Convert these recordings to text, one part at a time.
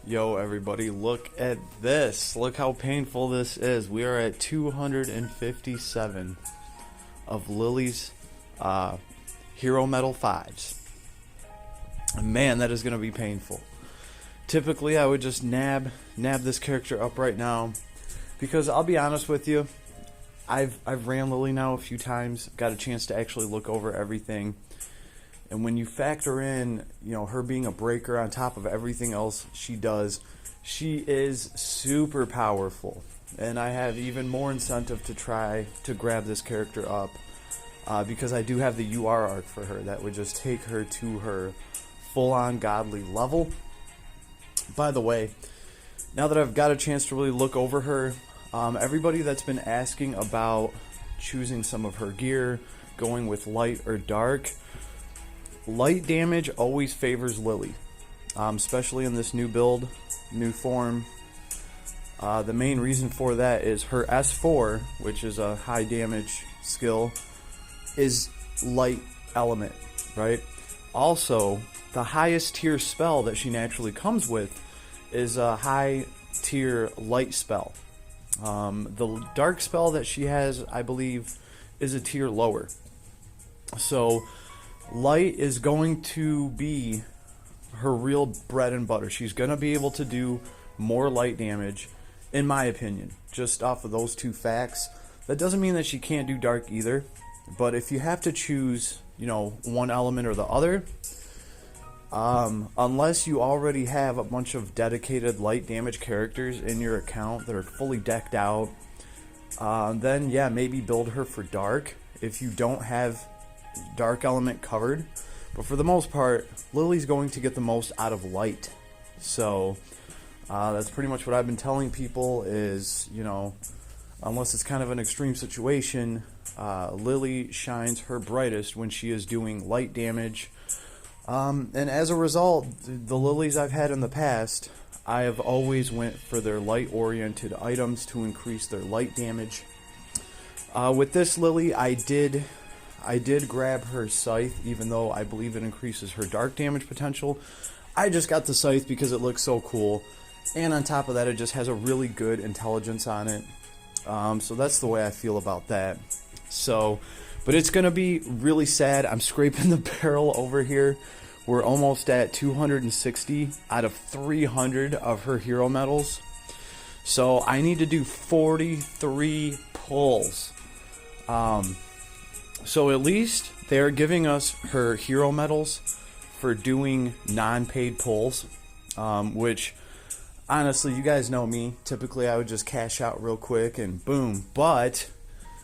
Yo, everybody, look at this. Look how painful this is. We are at 257 of Lily's Hero Metal 5s. Man, that is going to be painful. Typically, I would just nab this character up right now, because I'll be honest with you, I've ran Lily now a few times, got a chance to actually look over everything. And when you factor in, her being a breaker on top of everything else she does, she is super powerful. And I have even more incentive to try to grab this character up, because I do have the UR arc for her that would just take her to her full-on godly level. By the way, now that I've got a chance to really look over her, everybody that's been asking about choosing some of her gear, going with light or dark, light damage always favors Lily, especially in this new build, new form. The main reason for that is her S4, which is a high damage skill, is light element, right? Also, the highest tier spell that she naturally comes with is a high tier light spell. The dark spell that she has, I believe, is a tier lower. So light is going to be her real bread and butter. She's going to be able to do more light damage, in my opinion, just off of those two facts. That doesn't mean that she can't do dark either, but if you have to choose, one element or the other, unless you already have a bunch of dedicated light damage characters in your account that are fully decked out, then yeah, maybe build her for dark if you don't have dark element covered. But for the most part, Lily's going to get the most out of light. So that's pretty much what I've been telling people is, unless it's kind of an extreme situation, Lily shines her brightest when she is doing light damage. And as a result, the Lilies I've had in the past, I have always went for their light-oriented items to increase their light damage. With this Lily, I did grab her scythe, even though I believe it increases her dark damage potential. I just got the scythe because it looks so cool, and on top of that, it just has a really good intelligence on it. So that's the way I feel about that. But it's going to be really sad. I'm scraping the barrel over here. We're almost at 260 out of 300 of her hero medals. So I need to do 43 pulls. So at least they're giving us her hero medals for doing non-paid pulls, which honestly, you guys know me. Typically I would just cash out real quick and boom. But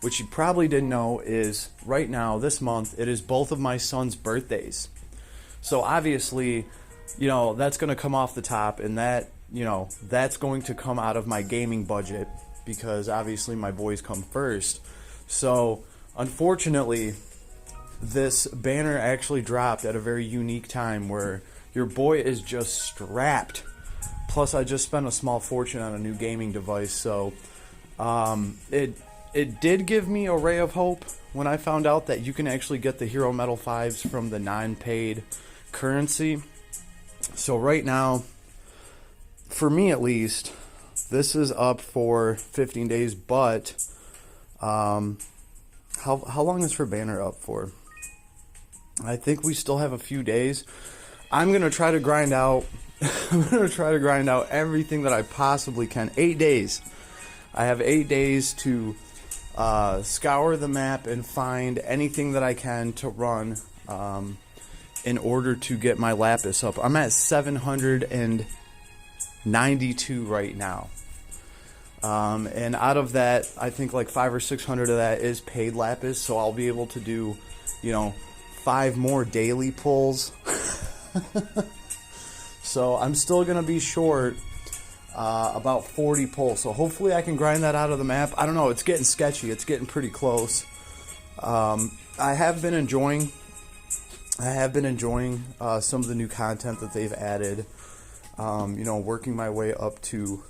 what you probably didn't know is right now, this month, it is both of my sons' birthdays. So obviously, that's going to come off the top, and that's going to come out of my gaming budget, because obviously my boys come first. So unfortunately, this banner actually dropped at a very unique time where your boy is just strapped. Plus, I just spent a small fortune on a new gaming device, so it did give me a ray of hope when I found out that you can actually get the Hero Metal 5s from the non-paid currency. So right now, for me at least, this is up for 15 days, but how long is her banner up for? I think we still have a few days. I'm going to try to grind out everything that I possibly can. 8 days. I have 8 days to scour the map and find anything that I can to run in order to get my lapis up. I'm at 792 right now. And out of that, I think like 500 or 600 of that is paid lapis, so I'll be able to do, 5 more daily pulls. So I'm still going to be short about 40 pulls. So hopefully I can grind that out of the map. I don't know. It's getting sketchy. It's getting pretty close. I have been enjoying some of the new content that they've added. Working my way up to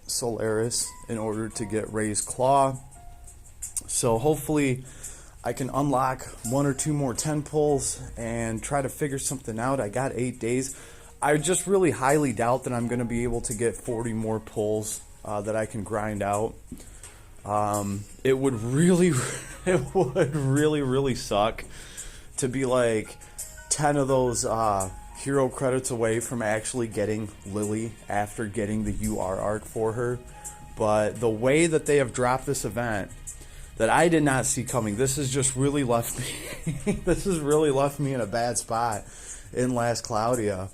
Solaris in order to get Ray's Claw. So hopefully I can unlock 1 or 2 more 10 pulls and try to figure something out. I got 8 days. I just really highly doubt that I'm going to be able to get 40 more pulls that I can grind out. It would really, it would really suck to be like 10 of those hero credits away from actually getting Lily after getting the UR arc for her. But the way that they have dropped this event, that I did not see coming, this has just really left me this has really left me in a bad spot in Last Cloudia.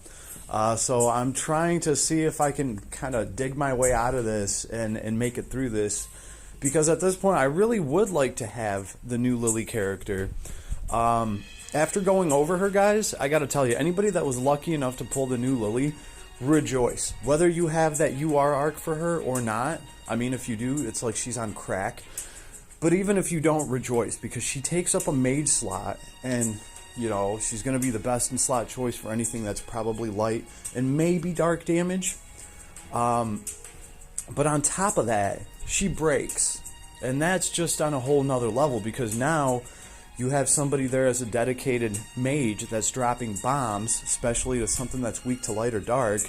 So I'm trying to see if I can kind of dig my way out of this and make it through this, because at this point I really would like to have the new Lily character. After going over her, guys, I gotta tell you, anybody that was lucky enough to pull the new Lily, rejoice. Whether you have that UR arc for her or not, I mean, if you do, it's like she's on crack. But even if you don't, rejoice, because she takes up a mage slot, and, you know, she's going to be the best in slot choice for anything that's probably light and maybe dark damage. But on top of that, she breaks. And that's just on a whole nother level, because now you have somebody there as a dedicated mage that's dropping bombs, especially to something that's weak to light or dark.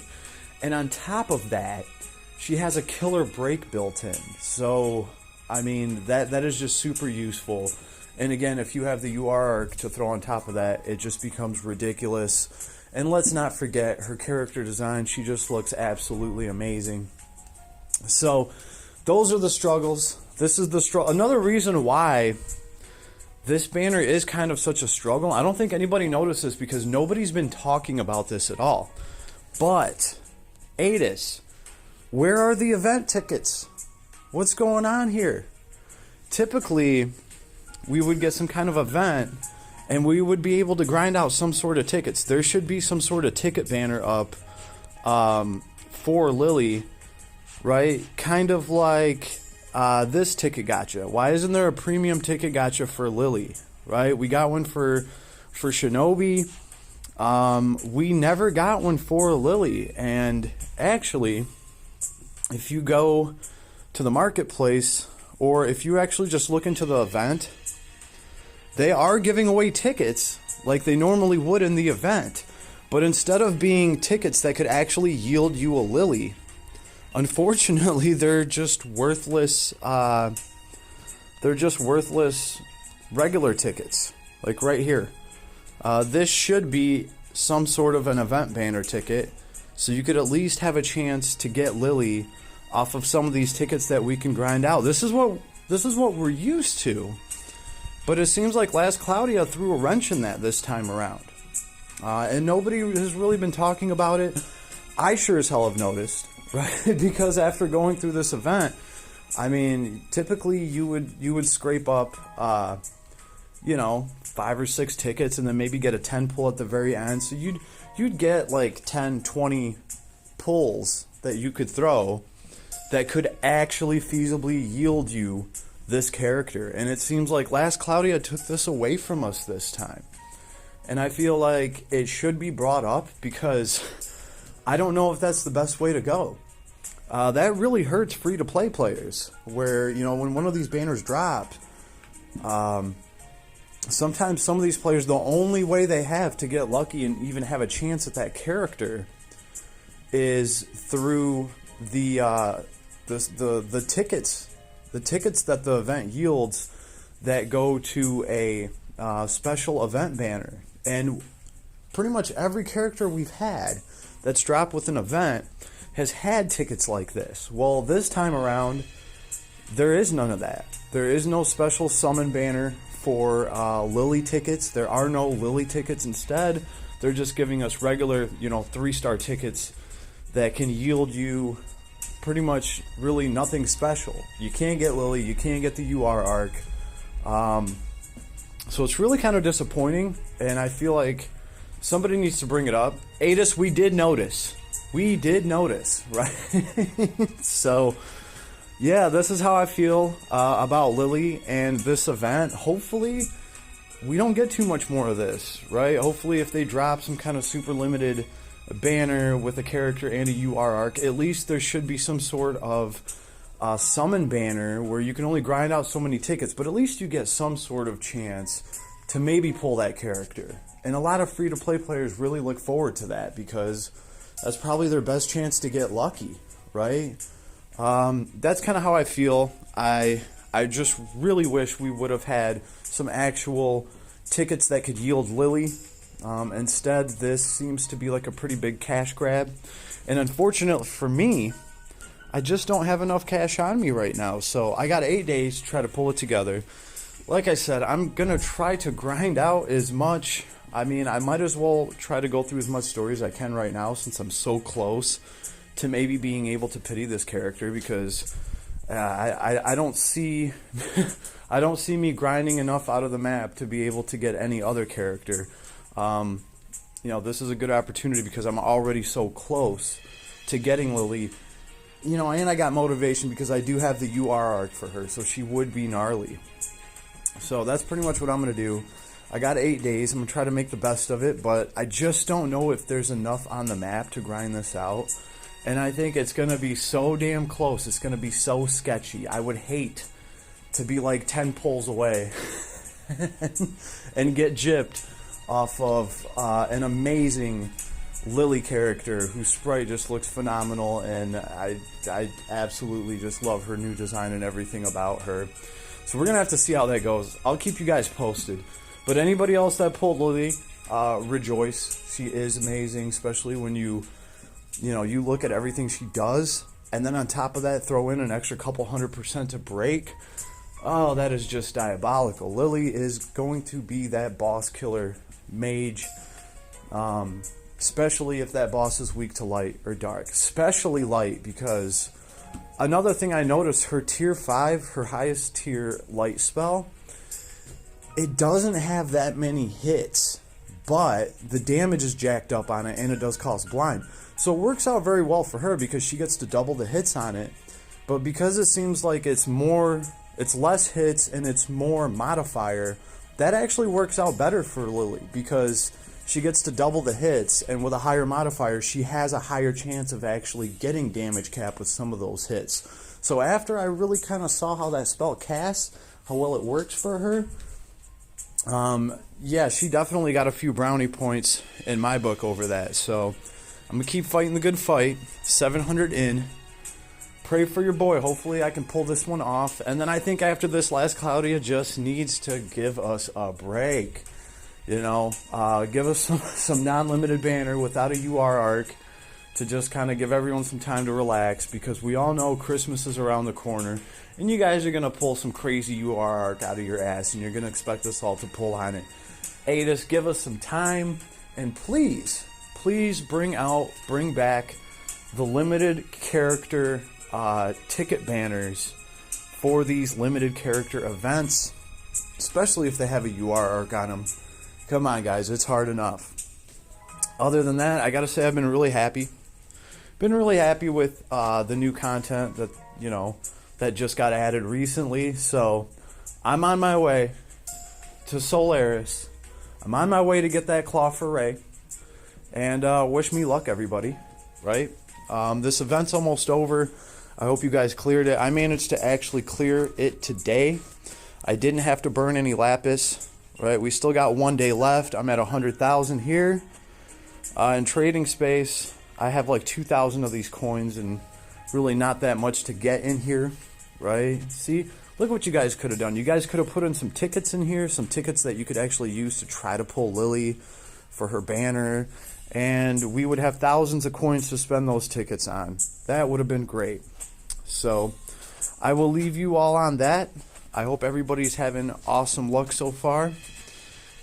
And on top of that, she has a killer break built in. So, I mean, that is just super useful. And again, if you have the UR arc to throw on top of that, it just becomes ridiculous. And let's not forget her character design. She just looks absolutely amazing. So, those are the struggles. This is the struggle. Another reason why this banner is kind of such a struggle, I don't think anybody notices because nobody's been talking about this at all. But, Aidis, where are the event tickets? What's going on here? Typically, we would get some kind of event and we would be able to grind out some sort of tickets. There should be some sort of ticket banner up for Lily, right? Kind of like this ticket gotcha. Why isn't there a premium ticket gotcha for Lily, right? We got one for Shinobi. We never got one for Lily. And actually, if you go to the marketplace, or if you actually just look into the event, they are giving away tickets like they normally would in the event. But instead of being tickets that could actually yield you a Lily, unfortunately, they're just worthless. They're just worthless regular tickets, like right here. This should be some sort of an event banner ticket, so you could at least have a chance to get Lily off of some of these tickets that we can grind out. This is what we're used to, but it seems like Last Cloudia threw a wrench in that this time around, and nobody has really been talking about it. I sure as hell have noticed, right? Because after going through this event, I mean, typically you would scrape up, 5 or 6 tickets and then maybe get a 10 pull at the very end. So you'd get like 10, 20 pulls that you could throw that could actually feasibly yield you this character. And it seems like Last Cloudia took this away from us this time. And I feel like it should be brought up, because I don't know if that's the best way to go. That really hurts free-to-play players, where, when one of these banners drop, sometimes some of these players, the only way they have to get lucky and even have a chance at that character is through the tickets, that the event yields that go to a special event banner. And pretty much every character we've had that's dropped with an event has had tickets like this. Well, this time around, there is none of that. There is no special summon banner for Lily tickets. There are no Lily tickets. Instead, they're just giving us regular, 3-star tickets that can yield you pretty much really nothing special. You can't get Lily, you can't get the UR arc. So it's really kind of disappointing, and I feel like somebody needs to bring it up. Aidis, we did notice, right? So, yeah, this is how I feel about Lily and this event. Hopefully, we don't get too much more of this, right? Hopefully, if they drop some kind of super limited banner with a character and a UR arc, at least there should be some sort of summon banner where you can only grind out so many tickets, but at least you get some sort of chance to maybe pull that character. And a lot of free-to-play players really look forward to that, because that's probably their best chance to get lucky, right? That's kind of how I feel. I just really wish we would have had some actual tickets that could yield Lily. Instead, this seems to be like a pretty big cash grab. And unfortunately for me, I just don't have enough cash on me right now. So I got 8 days to try to pull it together. Like I said, I'm going to try to grind out as much. I mean, I might as well try to go through as much story as I can right now since I'm so close to maybe being able to pity this character, because I don't see I don't see me grinding enough out of the map to be able to get any other character. This is a good opportunity because I'm already so close to getting Lily. And I got motivation because I do have the UR arc for her, so she would be gnarly. So that's pretty much what I'm going to do. I got 8 days. I'm going to try to make the best of it, but I just don't know if there's enough on the map to grind this out. And I think it's going to be so damn close. It's going to be so sketchy. I would hate to be like 10 pulls away and get gypped off of an amazing Lily character whose sprite just looks phenomenal, and I absolutely just love her new design and everything about her. So we're going to have to see how that goes. I'll keep you guys posted. But anybody else that pulled Lily, rejoice. She is amazing, especially when you look at everything she does, and then on top of that, throw in an extra couple 100% to break. Oh, that is just diabolical. Lily is going to be that boss killer mage, especially if that boss is weak to light or dark. Especially light, because another thing I noticed, her tier 5, her highest tier light spell, it doesn't have that many hits, but the damage is jacked up on it, and it does cause blind. So it works out very well for her because she gets to double the hits on it. But because it seems like it's less hits and it's more modifier, that actually works out better for Lily because she gets to double the hits, and with a higher modifier, she has a higher chance of actually getting damage cap with some of those hits. So after I really kind of saw how that spell casts, how well it works for her, yeah, she definitely got a few brownie points in my book over that. So I'm going to keep fighting the good fight. 700 in. Pray for your boy. Hopefully I can pull this one off. And then I think after this, last Cloudia just needs to give us a break. Give us some non-limited banner without a UR arc to just kind of give everyone some time to relax, because we all know Christmas is around the corner. And you guys are going to pull some crazy UR arc out of your ass, and you're going to expect us all to pull on it. Aidis, give us some time, and please bring back the limited character ticket banners for these limited character events, especially if they have a UR arc on them. Come on, guys, it's hard enough. Other than that, I gotta say I've been really happy. Been really happy with the new content that just got added recently. So I'm on my way to Solaris. I'm on my way to get that claw for Ray. And wish me luck, everybody. Right? This event's almost over. I hope you guys cleared it. I managed to actually clear it today. I didn't have to burn any lapis. Right? We still got 1 day left. I'm at 100,000 here. In trading space, I have like 2,000 of these coins, and really not that much to get in here. Right? See? Look what you guys could have done. You guys could have put in some tickets in here. Some tickets that you could actually use to try to pull Lily for her banner. And we would have thousands of coins to spend those tickets on. That would have been great. So I will leave you all on that. I hope everybody's having awesome luck so far.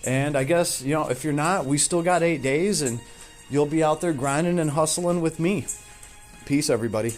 And I guess, if you're not, we still got 8 days, and you'll be out there grinding and hustling with me. Peace, everybody.